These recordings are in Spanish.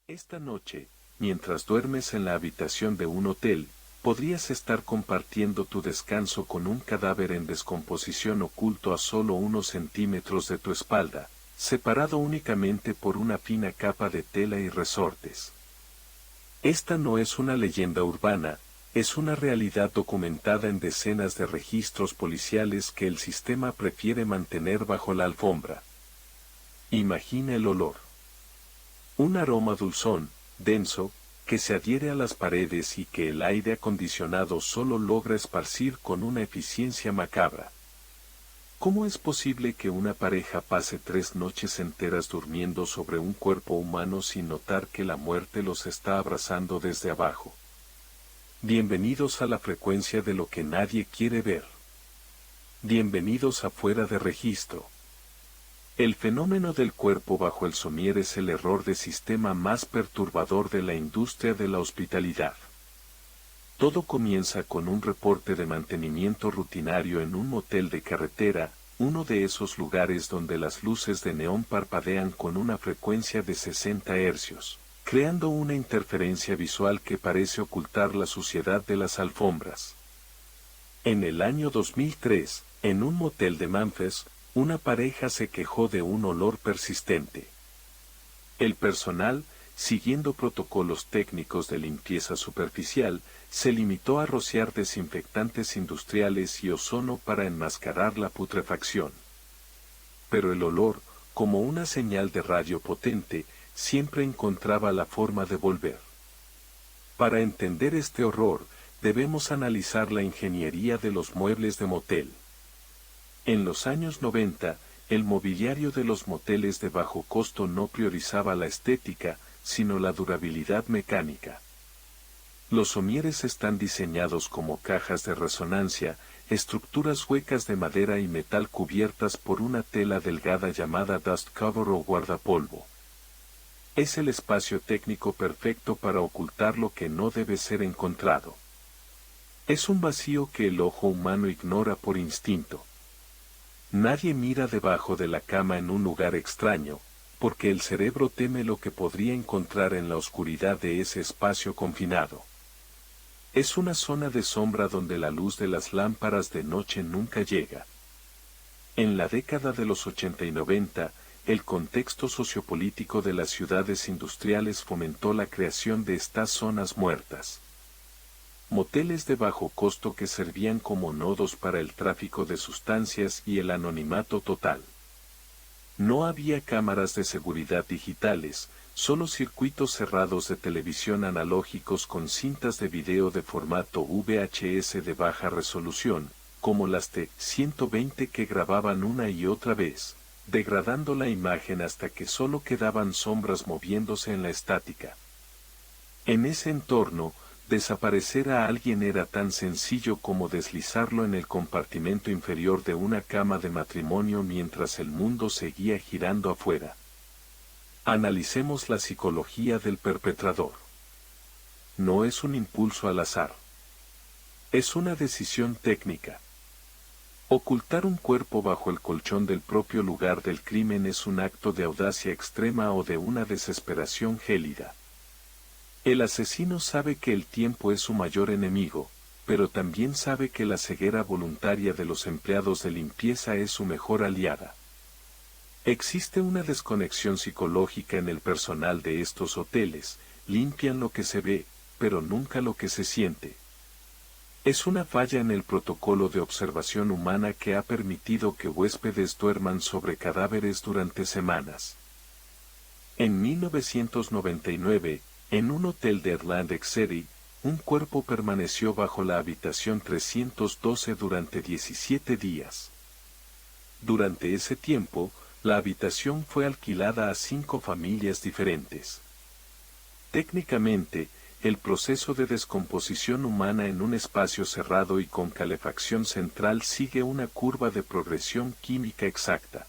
Esta noche, mientras duermes en la habitación de un hotel, podrías estar compartiendo tu descanso con un cadáver en descomposición oculto a solo unos centímetros de tu espalda, separado únicamente por una fina capa de tela y resortes. Esta no es una leyenda urbana, es una realidad documentada en decenas de registros policiales que el sistema prefiere mantener bajo la alfombra. Imagina el olor. Un aroma dulzón, denso, que se adhiere a las paredes y que el aire acondicionado solo logra esparcir con una eficiencia macabra. ¿Cómo es posible que una pareja pase 3 noches enteras durmiendo sobre un cuerpo humano sin notar que la muerte los está abrazando desde abajo? Bienvenidos a la frecuencia de lo que nadie quiere ver. Bienvenidos a Fuera de Registro. El fenómeno del cuerpo bajo el somier es el error de sistema más perturbador de la industria de la hospitalidad. Todo comienza con un reporte de mantenimiento rutinario en un motel de carretera, uno de esos lugares donde las luces de neón parpadean con una frecuencia de 60 hercios, creando una interferencia visual que parece ocultar la suciedad de las alfombras. En el año 2003, en un motel de Memphis, una pareja se quejó de un olor persistente. El personal, siguiendo protocolos técnicos de limpieza superficial, se limitó a rociar desinfectantes industriales y ozono para enmascarar la putrefacción. Pero el olor, como una señal de radio potente, siempre encontraba la forma de volver. Para entender este horror, debemos analizar la ingeniería de los muebles de motel. En los años 90, el mobiliario de los moteles de bajo costo no priorizaba la estética, sino la durabilidad mecánica. Los somieres están diseñados como cajas de resonancia, estructuras huecas de madera y metal cubiertas por una tela delgada llamada dust cover o guardapolvo. Es el espacio técnico perfecto para ocultar lo que no debe ser encontrado. Es un vacío que el ojo humano ignora por instinto. Nadie mira debajo de la cama en un lugar extraño, porque el cerebro teme lo que podría encontrar en la oscuridad de ese espacio confinado. Es una zona de sombra donde la luz de las lámparas de noche nunca llega. En la década de los 80 y 90, el contexto sociopolítico de las ciudades industriales fomentó la creación de estas zonas muertas. Moteles de bajo costo que servían como nodos para el tráfico de sustancias y el anonimato total. No había cámaras de seguridad digitales, solo circuitos cerrados de televisión analógicos con cintas de video de formato VHS de baja resolución, como las T-120 que grababan una y otra vez, degradando la imagen hasta que solo quedaban sombras moviéndose en la estática. En ese entorno, desaparecer a alguien era tan sencillo como deslizarlo en el compartimento inferior de una cama de matrimonio mientras el mundo seguía girando afuera. Analicemos la psicología del perpetrador. No es un impulso al azar. Es una decisión técnica. Ocultar un cuerpo bajo el colchón del propio lugar del crimen es un acto de audacia extrema o de una desesperación gélida. El asesino sabe que el tiempo es su mayor enemigo, pero también sabe que la ceguera voluntaria de los empleados de limpieza es su mejor aliada. Existe una desconexión psicológica en el personal de estos hoteles, limpian lo que se ve, pero nunca lo que se siente. Es una falla en el protocolo de observación humana que ha permitido que huéspedes duerman sobre cadáveres durante semanas. En 1999, en un hotel de Atlantic City, un cuerpo permaneció bajo la habitación 312 durante 17 días. Durante ese tiempo, la habitación fue alquilada a 5 familias diferentes. Técnicamente, el proceso de descomposición humana en un espacio cerrado y con calefacción central sigue una curva de progresión química exacta.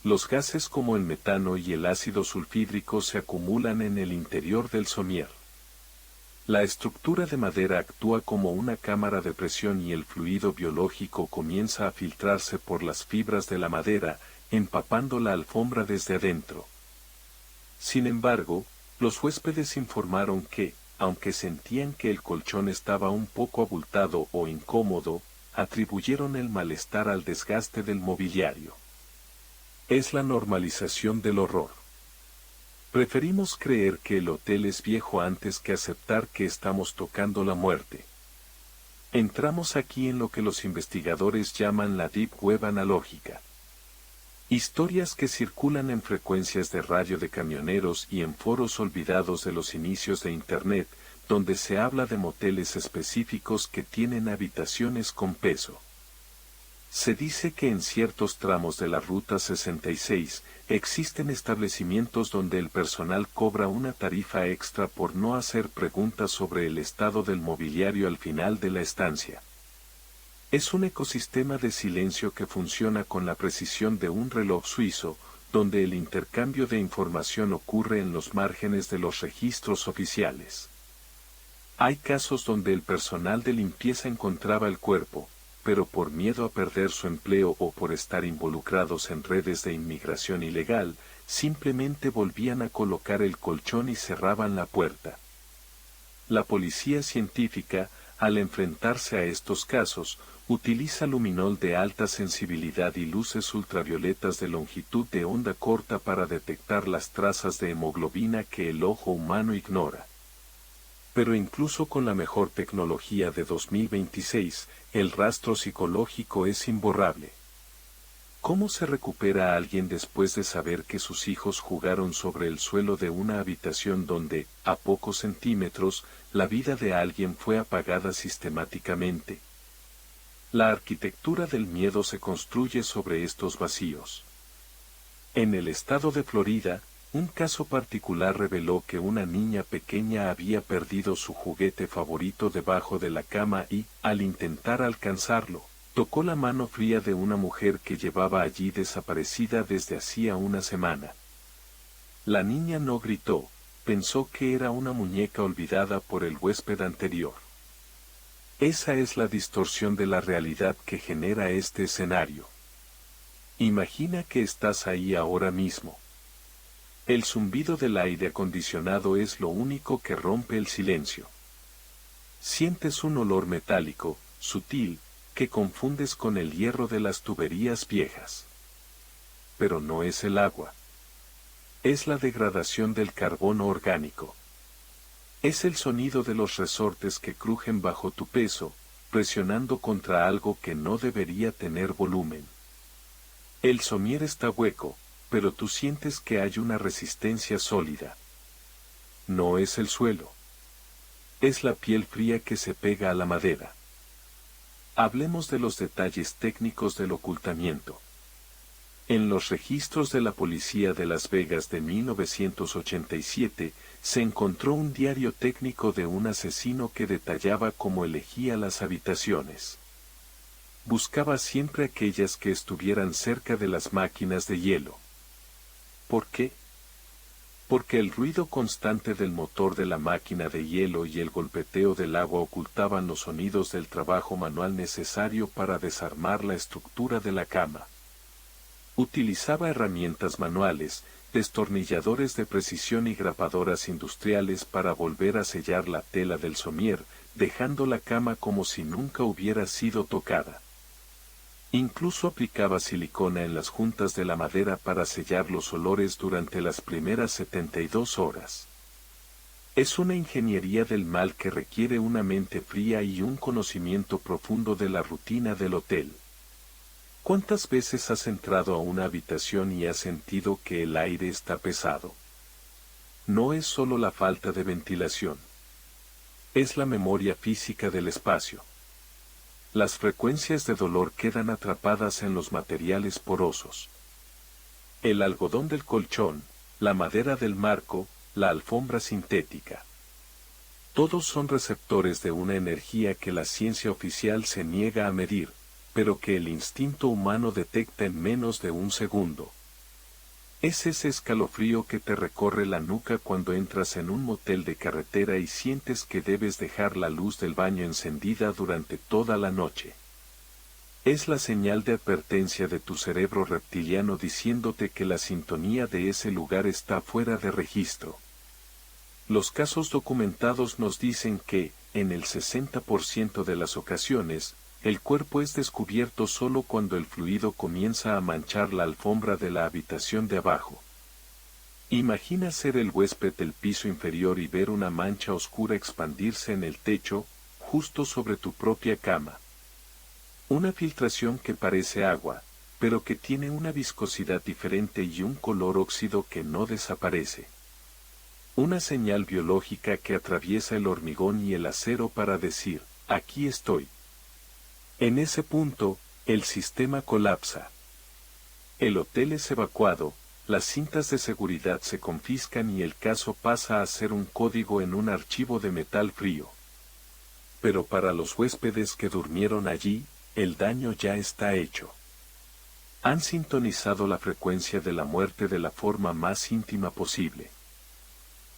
Los gases como el metano y el ácido sulfídrico se acumulan en el interior del somier. La estructura de madera actúa como una cámara de presión y el fluido biológico comienza a filtrarse por las fibras de la madera, empapando la alfombra desde adentro. Sin embargo, Los huéspedes informaron que, aunque sentían que el colchón estaba un poco abultado o incómodo, atribuyeron el malestar al desgaste del mobiliario. Es la normalización del horror. Preferimos creer que el hotel es viejo antes que aceptar que estamos tocando la muerte. Entramos aquí en lo que los investigadores llaman la Deep Web analógica. Historias que circulan en frecuencias de radio de camioneros y en foros olvidados de los inicios de Internet, donde se habla de moteles específicos que tienen habitaciones con peso. Se dice que en ciertos tramos de la Ruta 66 existen establecimientos donde el personal cobra una tarifa extra por no hacer preguntas sobre el estado del mobiliario al final de la estancia. Es un ecosistema de silencio que funciona con la precisión de un reloj suizo, donde el intercambio de información ocurre en los márgenes de los registros oficiales. Hay casos donde el personal de limpieza encontraba el cuerpo, pero por miedo a perder su empleo o por estar involucrados en redes de inmigración ilegal, simplemente volvían a colocar el colchón y cerraban la puerta. La policía científica, al enfrentarse a estos casos, utiliza luminol de alta sensibilidad y luces ultravioletas de longitud de onda corta para detectar las trazas de hemoglobina que el ojo humano ignora. Pero incluso con la mejor tecnología de 2026, el rastro psicológico es imborrable. ¿Cómo se recupera a alguien después de saber que sus hijos jugaron sobre el suelo de una habitación donde, a pocos centímetros, la vida de alguien fue apagada sistemáticamente? La arquitectura del miedo se construye sobre estos vacíos. En el estado de Florida, un caso particular reveló que una niña pequeña había perdido su juguete favorito debajo de la cama y, al intentar alcanzarlo, tocó la mano fría de una mujer que llevaba allí desaparecida desde hacía una semana. La niña no gritó, pensó que era una muñeca olvidada por el huésped anterior. Esa es la distorsión de la realidad que genera este escenario. Imagina que estás ahí ahora mismo. El zumbido del aire acondicionado es lo único que rompe el silencio. Sientes un olor metálico, sutil, que confundes con el hierro de las tuberías viejas. Pero no es el agua. Es la degradación del carbono orgánico. Es el sonido de los resortes que crujen bajo tu peso, presionando contra algo que no debería tener volumen. El somier está hueco, pero tú sientes que hay una resistencia sólida. No es el suelo. Es la piel fría que se pega a la madera. Hablemos de los detalles técnicos del ocultamiento. En los registros de la policía de Las Vegas de 1987, se encontró un diario técnico de un asesino que detallaba cómo elegía las habitaciones. Buscaba siempre aquellas que estuvieran cerca de las máquinas de hielo. ¿Por qué? Porque el ruido constante del motor de la máquina de hielo y el golpeteo del agua ocultaban los sonidos del trabajo manual necesario para desarmar la estructura de la cama. Utilizaba herramientas manuales, destornilladores de precisión y grapadoras industriales para volver a sellar la tela del somier, dejando la cama como si nunca hubiera sido tocada. Incluso aplicaba silicona en las juntas de la madera para sellar los olores durante las primeras 72 horas. Es una ingeniería del mal que requiere una mente fría y un conocimiento profundo de la rutina del hotel. ¿Cuántas veces has entrado a una habitación y has sentido que el aire está pesado? No es solo la falta de ventilación. Es la memoria física del espacio. Las frecuencias de dolor quedan atrapadas en los materiales porosos. El algodón del colchón, la madera del marco, la alfombra sintética. Todos son receptores de una energía que la ciencia oficial se niega a medir, pero que el instinto humano detecta en menos de un segundo. Es ese escalofrío que te recorre la nuca cuando entras en un motel de carretera y sientes que debes dejar la luz del baño encendida durante toda la noche. Es la señal de advertencia de tu cerebro reptiliano diciéndote que la sintonía de ese lugar está fuera de registro. Los casos documentados nos dicen que, en el 60% de las ocasiones, el cuerpo es descubierto solo cuando el fluido comienza a manchar la alfombra de la habitación de abajo. Imagina ser el huésped del piso inferior y ver una mancha oscura expandirse en el techo, justo sobre tu propia cama. Una filtración que parece agua, pero que tiene una viscosidad diferente y un color óxido que no desaparece. Una señal biológica que atraviesa el hormigón y el acero para decir, aquí estoy. En ese punto, el sistema colapsa. El hotel es evacuado, las cintas de seguridad se confiscan y el caso pasa a ser un código en un archivo de metal frío. Pero para los huéspedes que durmieron allí, el daño ya está hecho. Han sintonizado la frecuencia de la muerte de la forma más íntima posible.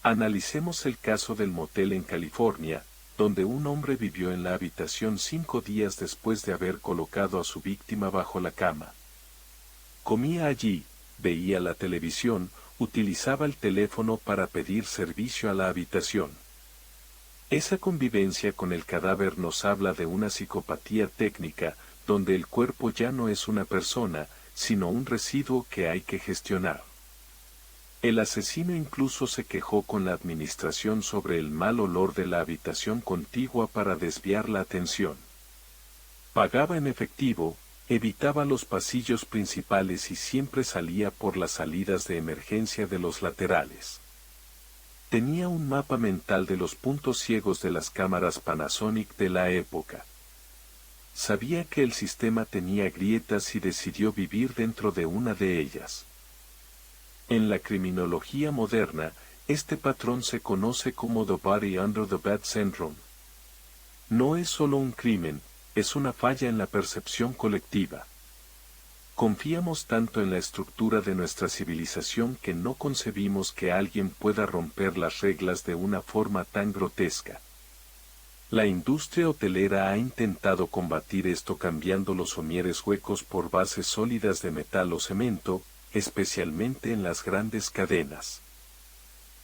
Analicemos el caso del motel en California, donde un hombre vivió en la habitación 5 días después de haber colocado a su víctima bajo la cama. Comía allí, veía la televisión, utilizaba el teléfono para pedir servicio a la habitación. Esa convivencia con el cadáver nos habla de una psicopatía técnica, donde el cuerpo ya no es una persona, sino un residuo que hay que gestionar. El asesino incluso se quejó con la administración sobre el mal olor de la habitación contigua para desviar la atención. Pagaba en efectivo, evitaba los pasillos principales y siempre salía por las salidas de emergencia de los laterales. Tenía un mapa mental de los puntos ciegos de las cámaras Panasonic de la época. Sabía que el sistema tenía grietas y decidió vivir dentro de una de ellas. En la criminología moderna, este patrón se conoce como The Body Under the Bed Syndrome. No es solo un crimen, es una falla en la percepción colectiva. Confiamos tanto en la estructura de nuestra civilización que no concebimos que alguien pueda romper las reglas de una forma tan grotesca. La industria hotelera ha intentado combatir esto cambiando los somieres huecos por bases sólidas de metal o cemento, especialmente en las grandes cadenas.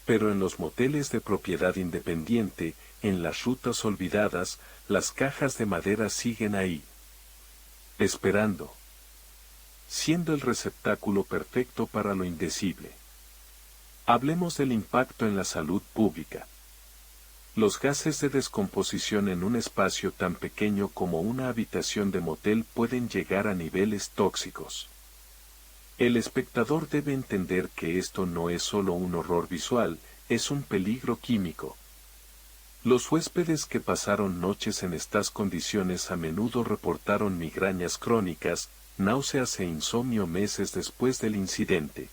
Pero en los moteles de propiedad independiente, en las rutas olvidadas, las cajas de madera siguen ahí. Esperando. Siendo el receptáculo perfecto para lo indecible. Hablemos del impacto en la salud pública. Los gases de descomposición en un espacio tan pequeño como una habitación de motel pueden llegar a niveles tóxicos. El espectador debe entender que esto no es solo un horror visual, es un peligro químico. Los huéspedes que pasaron noches en estas condiciones a menudo reportaron migrañas crónicas, náuseas e insomnio meses después del incidente.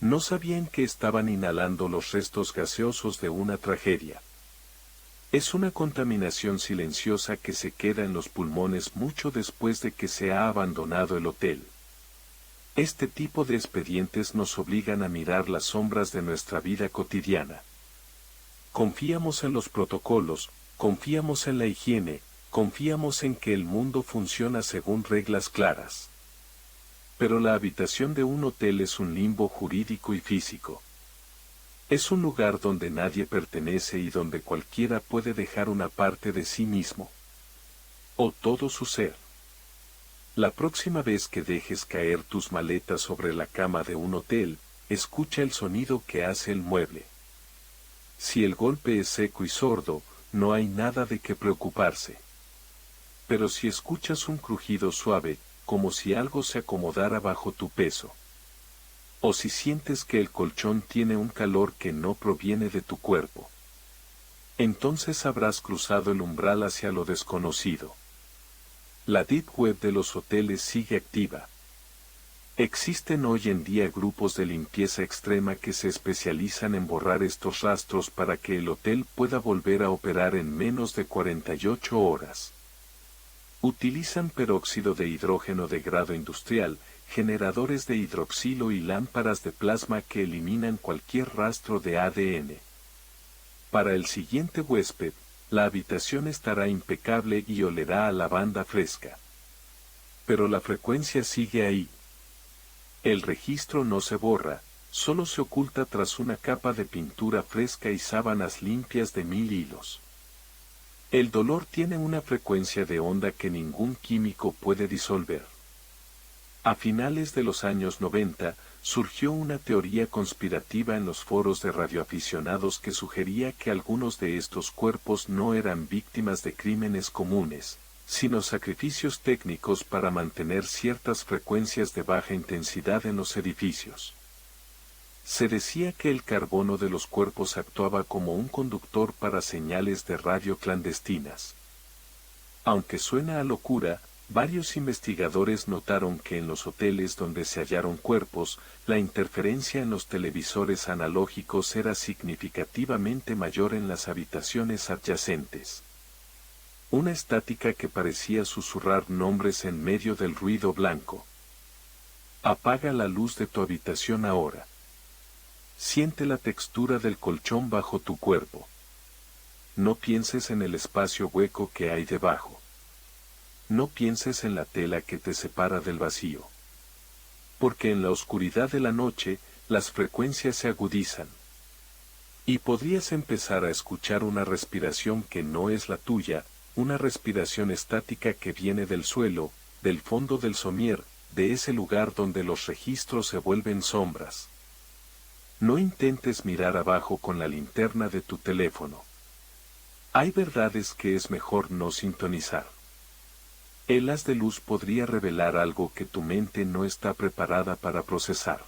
No sabían que estaban inhalando los restos gaseosos de una tragedia. Es una contaminación silenciosa que se queda en los pulmones mucho después de que se ha abandonado el hotel. Este tipo de expedientes nos obligan a mirar las sombras de nuestra vida cotidiana. Confiamos en los protocolos, confiamos en la higiene, confiamos en que el mundo funciona según reglas claras. Pero la habitación de un hotel es un limbo jurídico y físico. Es un lugar donde nadie pertenece y donde cualquiera puede dejar una parte de sí mismo. O todo su ser. La próxima vez que dejes caer tus maletas sobre la cama de un hotel, escucha el sonido que hace el mueble. Si el golpe es seco y sordo, no hay nada de qué preocuparse. Pero si escuchas un crujido suave, como si algo se acomodara bajo tu peso. O si sientes que el colchón tiene un calor que no proviene de tu cuerpo. Entonces habrás cruzado el umbral hacia lo desconocido. La Deep Web de los hoteles sigue activa. Existen hoy en día grupos de limpieza extrema que se especializan en borrar estos rastros para que el hotel pueda volver a operar en menos de 48 horas. Utilizan peróxido de hidrógeno de grado industrial, generadores de hidroxilo y lámparas de plasma que eliminan cualquier rastro de ADN. Para el siguiente huésped, la habitación estará impecable y olerá a lavanda fresca. Pero la frecuencia sigue ahí. El registro no se borra, solo se oculta tras una capa de pintura fresca y sábanas limpias de 1000 hilos. El dolor tiene una frecuencia de onda que ningún químico puede disolver. A finales de los años 90, surgió una teoría conspirativa en los foros de radioaficionados que sugería que algunos de estos cuerpos no eran víctimas de crímenes comunes, sino sacrificios técnicos para mantener ciertas frecuencias de baja intensidad en los edificios. Se decía que el carbono de los cuerpos actuaba como un conductor para señales de radio clandestinas. Aunque suena a locura, varios investigadores notaron que en los hoteles donde se hallaron cuerpos, la interferencia en los televisores analógicos era significativamente mayor en las habitaciones adyacentes. Una estática que parecía susurrar nombres en medio del ruido blanco. Apaga la luz de tu habitación ahora. Siente la textura del colchón bajo tu cuerpo. No pienses en el espacio hueco que hay debajo. No pienses en la tela que te separa del vacío. Porque en la oscuridad de la noche, las frecuencias se agudizan. Y podrías empezar a escuchar una respiración que no es la tuya, una respiración estática que viene del suelo, del fondo del somier, de ese lugar donde los registros se vuelven sombras. No intentes mirar abajo con la linterna de tu teléfono. Hay verdades que es mejor no sintonizar. El haz de luz podría revelar algo que tu mente no está preparada para procesar.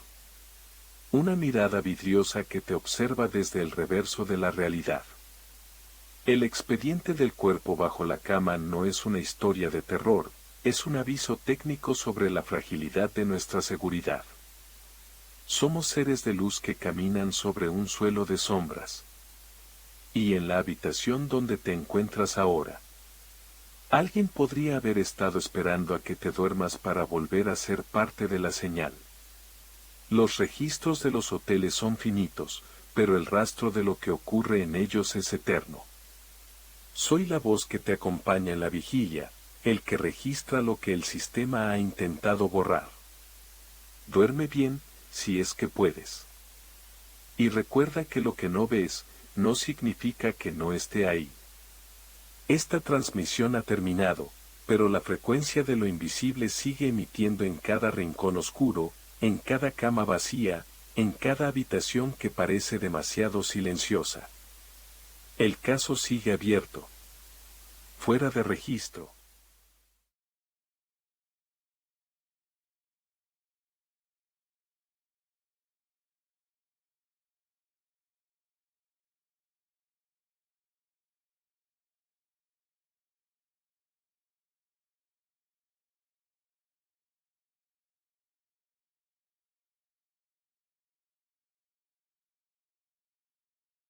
Una mirada vidriosa que te observa desde el reverso de la realidad. El expediente del cuerpo bajo la cama no es una historia de terror, es un aviso técnico sobre la fragilidad de nuestra seguridad. Somos seres de luz que caminan sobre un suelo de sombras. Y en la habitación donde te encuentras ahora, alguien podría haber estado esperando a que te duermas para volver a ser parte de la señal. Los registros de los hoteles son finitos, pero el rastro de lo que ocurre en ellos es eterno. Soy la voz que te acompaña en la vigilia, el que registra lo que el sistema ha intentado borrar. Duerme bien, si es que puedes. Y recuerda que lo que no ves, no significa que no esté ahí. Esta transmisión ha terminado, pero la frecuencia de lo invisible sigue emitiendo en cada rincón oscuro, en cada cama vacía, en cada habitación que parece demasiado silenciosa. El caso sigue abierto. Fuera de registro.